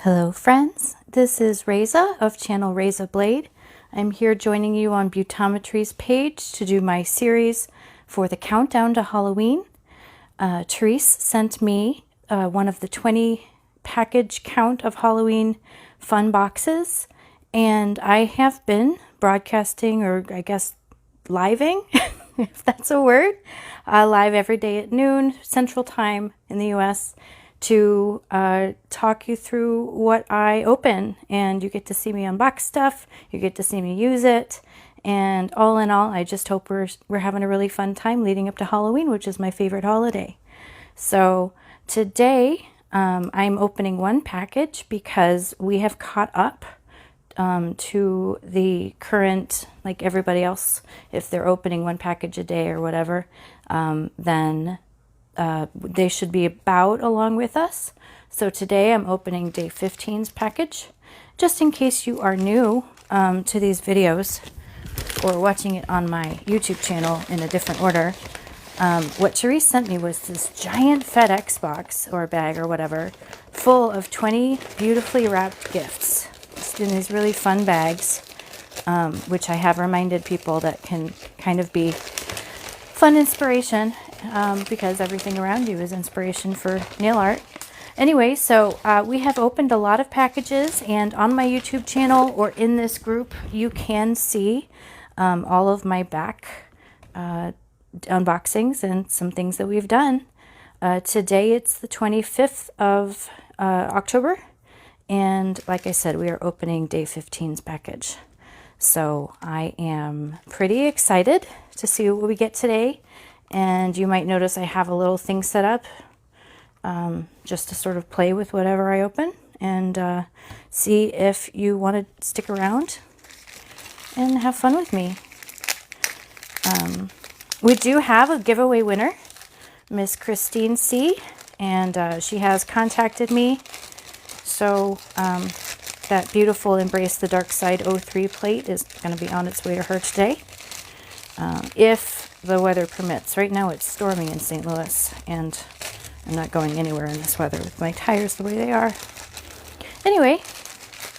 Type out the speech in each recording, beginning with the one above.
Hello friends, this is Reza of channel Reza Blade. I'm here joining you on Beautometry's page to do my series for the countdown to Halloween. Therese sent me one of the 20 package count of Halloween fun boxes, and I have been broadcasting, or I guess living, if that's a word, live every day at noon Central Time in the US to talk you through what I open, and you get to see me unbox stuff, you get to see me use it, and all in all, I just hope we're having a really fun time leading up to Halloween, which is my favorite holiday. So today I'm opening one package because we have caught up to the current, like everybody else, if they're opening one package a day or whatever, then they should be about along with us. So today I'm opening day 15's package. Just in case you are new to these videos or watching it on my YouTube channel in a different order, what Therese sent me was this giant FedEx box or bag or whatever full of 20 beautifully wrapped gifts. It's in these really fun bags, which I have reminded people that can kind of be fun inspiration, because everything around you is inspiration for nail art. Anyway, so we have opened a lot of packages, and on my YouTube channel or in this group, you can see all of my back unboxings and some things that we've done. Today it's the 25th of October, and like I said, we are opening day 15's package. So I am pretty excited to see what we get today. And you might notice I have a little thing set up just to sort of play with whatever I open and see if you want to stick around and have fun with me. We do have a giveaway winner, Miss Christine C, and she has contacted me. So that beautiful Embrace the Dark Side 03 plate is going to be on its way to her today, if the weather permits. Right now it's stormy in St. Louis, and I'm not going anywhere in this weather with my tires the way they are. Anyway,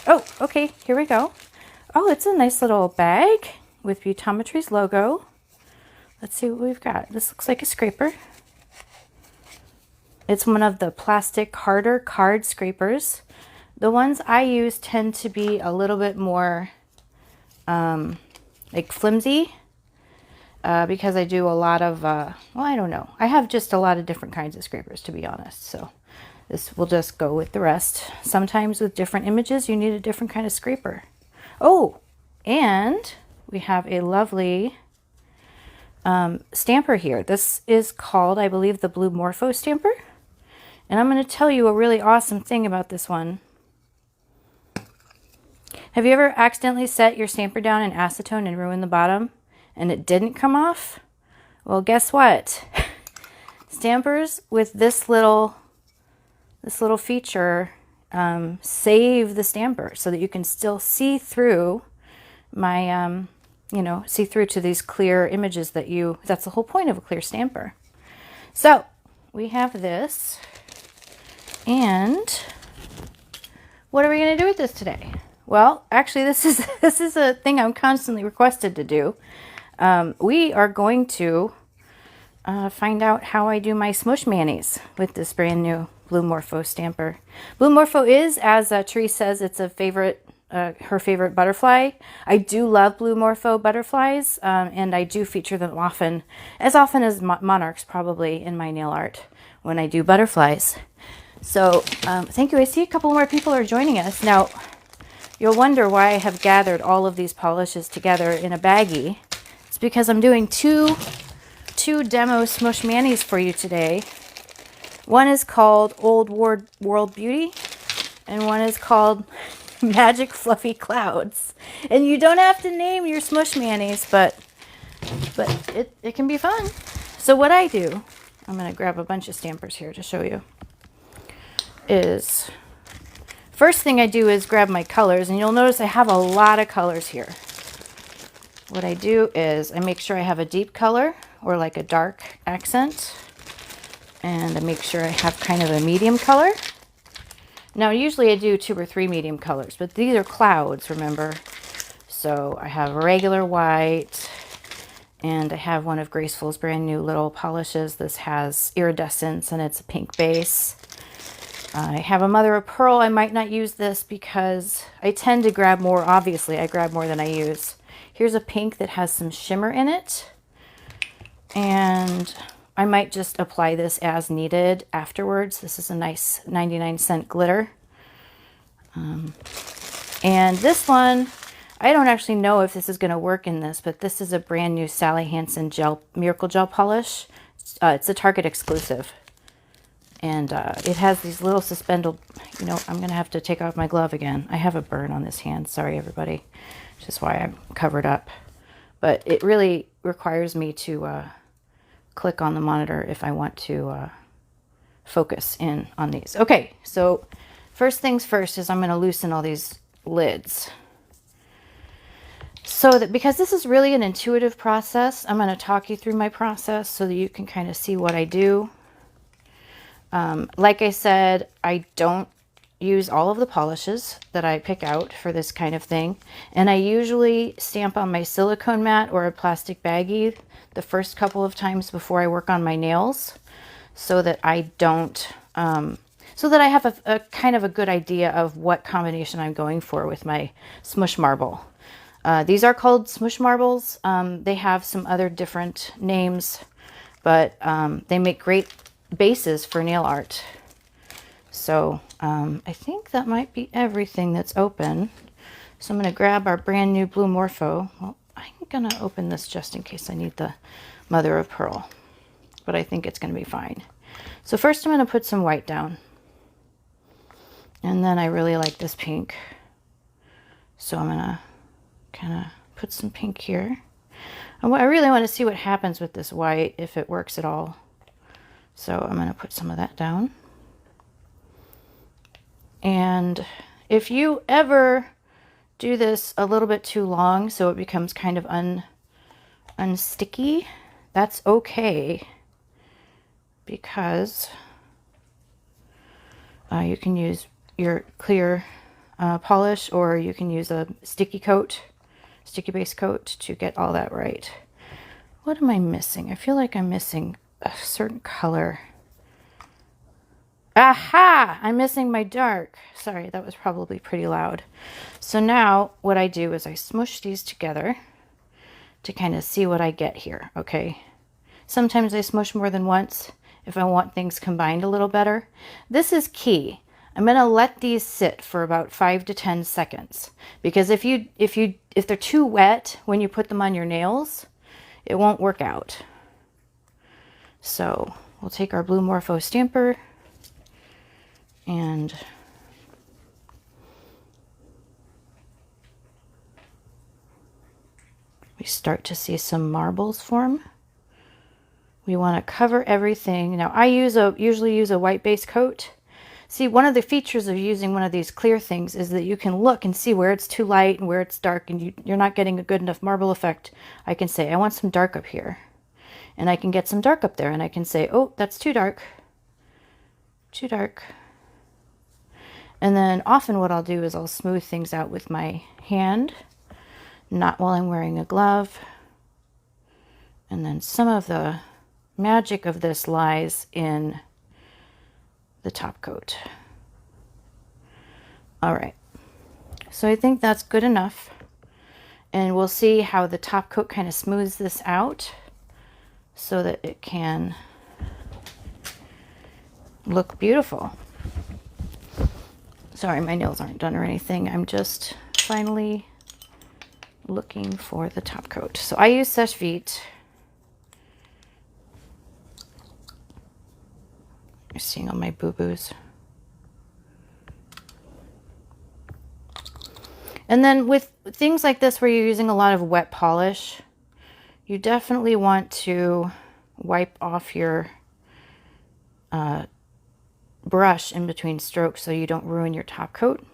oh, okay, here we go. Oh, it's a nice little bag with Beautometry's logo. Let's see what we've got. This looks like a scraper. It's one of the plastic harder card scrapers. The ones I use tend to be a little bit more like flimsy, because I do a lot of, well, I don't know. I have just a lot of different kinds of scrapers, to be honest. So this will just go with the rest. Sometimes with different images, you need a different kind of scraper. Oh, and we have a lovely stamper here. This is called, I believe, the Blue Morpho stamper. And I'm going to tell you a really awesome thing about this one. Have you ever accidentally set your stamper down in acetone and ruined the bottom and it didn't come off? Well, guess what? Stampers with this little feature save the stamper so that you can still see through my, see through to these clear images that's the whole point of a clear stamper. So we have this, and what are we going to do with this today? Well, actually, this is a thing I'm constantly requested to do. We are going to find out how I do my Smoosh manis with this brand new Blue Morpho stamper. Blue Morpho is, as Therese says, it's a favorite, her favorite butterfly. I do love Blue Morpho butterflies, and I do feature them often as monarchs probably in my nail art when I do butterflies. So thank you. I see a couple more people are joining us now. You'll wonder why I have gathered all of these polishes together in a baggie. It's because I'm doing two demo Smoosh manis for you today. One is called Old World Beauty, and one is called Magic Fluffy Clouds. And you don't have to name your Smoosh manis, but it can be fun. So what I do, I'm going to grab a bunch of stampers here to show you, is first thing I do is grab my colors, and you'll notice I have a lot of colors here. What I do is I make sure I have a deep color or like a dark accent, and I make sure I have kind of a medium color, Now, usually I do 2 or 3 medium colors, but these are clouds, remember? So I have a regular white, and I have one of Graceful's brand new little polishes. This has iridescence, and it's a pink base. I have a mother of pearl. I might not use this because I tend to grab more. Obviously, I grab more than I use. Here's a pink that has some shimmer in it. And I might just apply this as needed afterwards. This is a nice 99-cent glitter. And this one, I don't actually know if this is going to work in this, but this is a brand new Sally Hansen Miracle Gel Polish. It's a Target exclusive. And it has these little suspended, you know, I'm going to have to take off my glove again. I have a burn on this hand. Sorry, everybody. Which is why I'm covered up. But it really requires me to click on the monitor if I want to focus in on these. Okay, so first things first is I'm going to loosen all these lids. So that, because this is really an intuitive process, I'm going to talk you through my process so that you can kind of see what I do. Like I said, I don't use all of the polishes that I pick out for this kind of thing. And I usually stamp on my silicone mat or a plastic baggie the first couple of times before I work on my nails, so that I don't, so that I have a kind of a good idea of what combination I'm going for with my Smoosh marble. These are called Smoosh marbles. They have some other different names, but they make great bases for nail art. So I think that might be everything that's open. So I'm going to grab our brand new blue Morpho. Well, I'm going to open this just in case I need the mother of pearl, but I think it's going to be fine. So first I'm going to put some white down, and then I really like this pink, so I'm going to kind of put some pink here. And I really want to see what happens with this white, if it works at all. So I'm going to put some of that down. And if you ever do this a little bit too long so it becomes kind of unsticky, that's okay, because you can use your clear polish, or you can use a sticky base coat to get all that right. What am I missing? I feel like I'm missing a certain color. Aha! I'm missing my dark. Sorry, that was probably pretty loud. So now what I do is I smoosh these together to kind of see what I get here, okay? Sometimes I smoosh more than once if I want things combined a little better. This is key. I'm going to let these sit for about 5 to 10 seconds, because if they're too wet when you put them on your nails, it won't work out. So we'll take our blue Morpho stamper, and we start to see some marbles form. We want to cover everything. Now I usually use a white base coat. See, one of the features of using one of these clear things is that you can look and see where it's too light and where it's dark, and you're not getting a good enough marble effect. I can say, I want some dark up here, and I can get some dark up there, and I can say, oh, that's too dark. Too dark. And then often what I'll do is I'll smooth things out with my hand, not while I'm wearing a glove. And then some of the magic of this lies in the top coat. All right, so I think that's good enough. And we'll see how the top coat kind of smooths this out so that it can look beautiful. Sorry, my nails aren't done or anything. I'm just finally looking for the top coat. So I use Sèche Vite. You're seeing all my boo-boos. And then with things like this where you're using a lot of wet polish, you definitely want to wipe off your brush in between strokes so you don't ruin your top coat.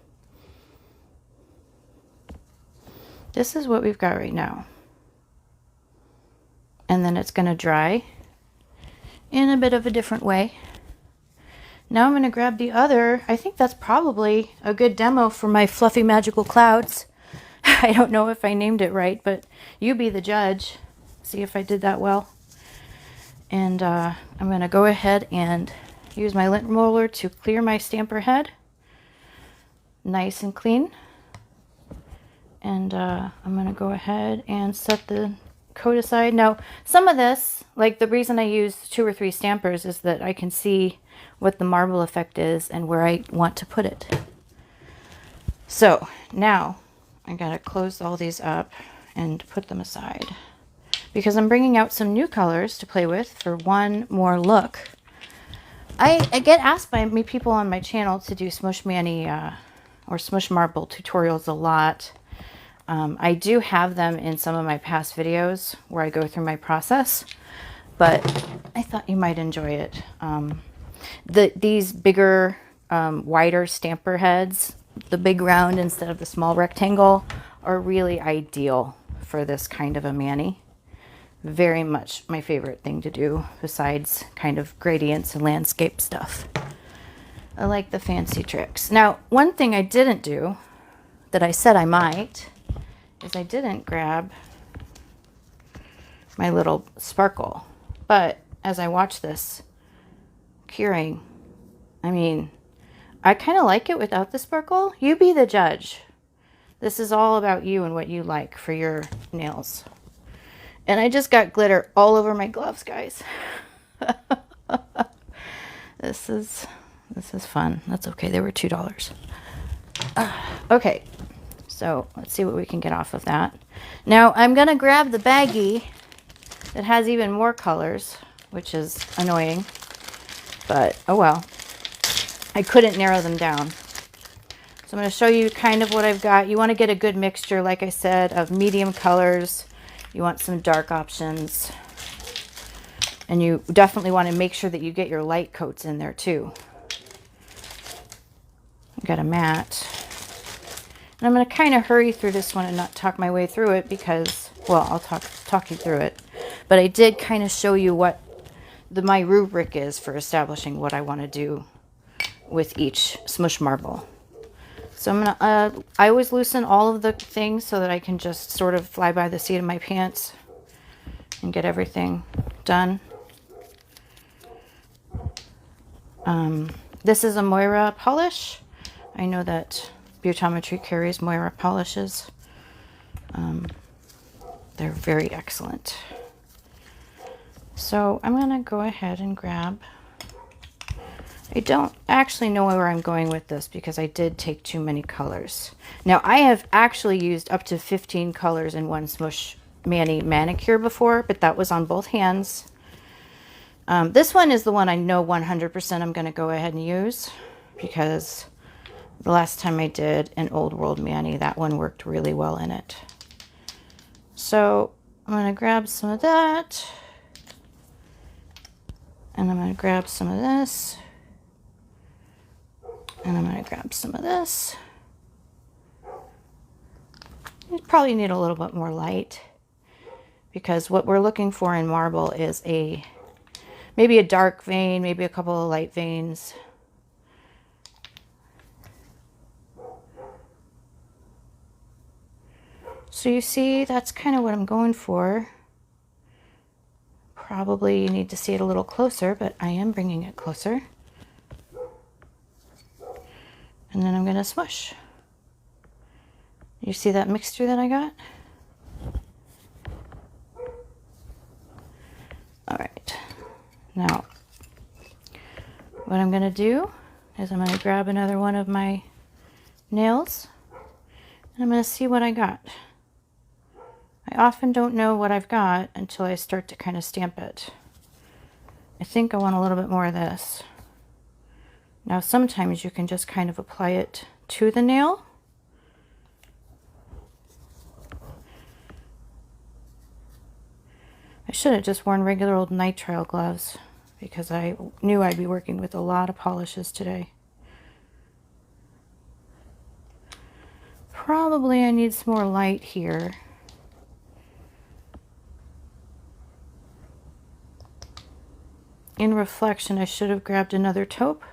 This is what we've got right now. And then it's going to dry in a bit of a different way. Now I'm going to grab the other. I think that's probably a good demo for my fluffy magical clouds. I don't know if I named it right, but you be the judge. See if I did that well. And I'm going to go ahead and use my lint roller to clear my stamper head. Nice and clean. And I'm going to go ahead and set the coat aside. Now, some of this, like the reason I use 2 or 3 stampers is that I can see what the marble effect is and where I want to put it. So now I got to close all these up and put them aside because I'm bringing out some new colors to play with for one more look. I get asked by people on my channel to do Smoosh Mani or Smoosh Marble tutorials a lot. I do have them in some of my past videos where I go through my process, but I thought you might enjoy it. These bigger, wider stamper heads, the big round instead of the small rectangle, are really ideal for this kind of a mani. Very much my favorite thing to do besides kind of gradients and landscape stuff. I like the fancy tricks. Now, one thing I didn't do that I said I might is I didn't grab my little sparkle. But as I watch this curing, I mean, I kind of like it without the sparkle. You be the judge. This is all about you and what you like for your nails. And I just got glitter all over my gloves, guys. This is fun. That's okay. They were $2. Okay. So let's see what we can get off of that. Now I'm going to grab the baggie that has even more colors, which is annoying, but oh well. I couldn't narrow them down. So I'm going to show you kind of what I've got. You want to get a good mixture, like I said, of medium colors. You want some dark options. And you definitely want to make sure that you get your light coats in there too. I've got a matte. And I'm going to kind of hurry through this one and not talk my way through it because, well, I'll talk you through it. But I did kind of show you what my rubric is for establishing what I want to do with each Smoosh marble. So I'm going to, I always loosen all of the things so that I can just sort of fly by the seat of my pants and get everything done. This is a Moira Polish. I know that Beautometry carries Moira polishes. They're very excellent. So I'm going to go ahead and grab, I don't actually know where I'm going with this because I did take too many colors. Now I have actually used up to 15 colors in one Smoosh Mani manicure before, but that was on both hands. This one is the one I know 100% I'm going to go ahead and use because the last time I did an Old World Mani, that one worked really well in it. So I'm going to grab some of that. And I'm going to grab some of this. And I'm going to grab some of this. You probably need a little bit more light because what we're looking for in marble is maybe a dark vein, maybe a couple of light veins. So you see, that's kind of what I'm going for. Probably you need to see it a little closer, but I am bringing it closer. And then I'm going to smoosh. You see that mixture that I got? All right. Now, what I'm going to do is I'm going to grab another one of my nails and I'm going to see what I got. I often don't know what I've got until I start to kind of stamp it. I think I want a little bit more of this. Now sometimes you can just kind of apply it to the nail. I should have just worn regular old nitrile gloves because I knew I'd be working with a lot of polishes today. Probably I need some more light here. In reflection, I should have grabbed another taupe,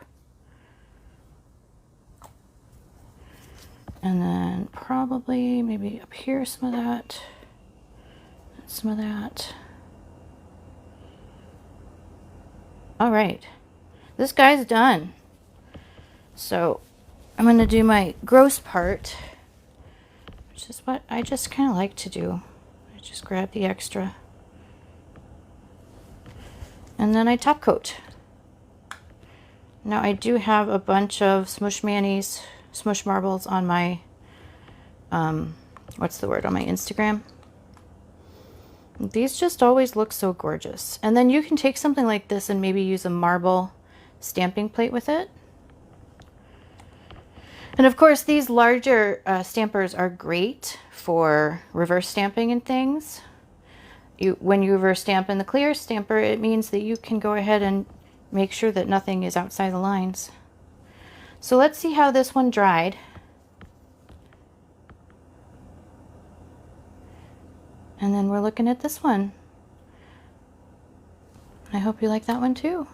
And then probably maybe up here some of that, and some of that. All right, this guy's done. So I'm going to do my gross part, which is what I just kind of like to do. I just grab the extra. And then I top coat. Now I do have a bunch of Smoosh manis, Smoosh marbles on my, what's the word, on my Instagram. These just always look so gorgeous. And then you can take something like this and maybe use a marble stamping plate with it. And of course, these larger stampers are great for reverse stamping and things. When you reverse stamp in the clear stamper, it means that you can go ahead and make sure that nothing is outside the lines. So let's see how this one dried. And then we're looking at this one. I hope you like that one too.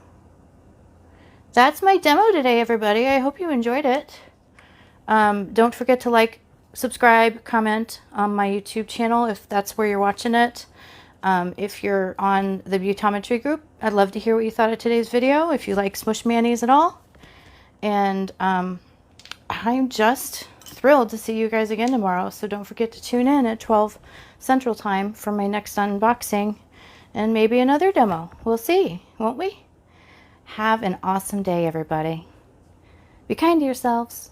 That's my demo today, everybody. I hope you enjoyed it. Don't forget to like, subscribe, comment on my YouTube channel if that's where you're watching it. If you're on the Beautometry group, I'd love to hear what you thought of today's video, if you like Smoosh manis at all. And I'm just thrilled to see you guys again tomorrow, so don't forget to tune in at 12 Central Time for my next unboxing and maybe another demo. We'll see, won't we? Have an awesome day, everybody. Be kind to yourselves.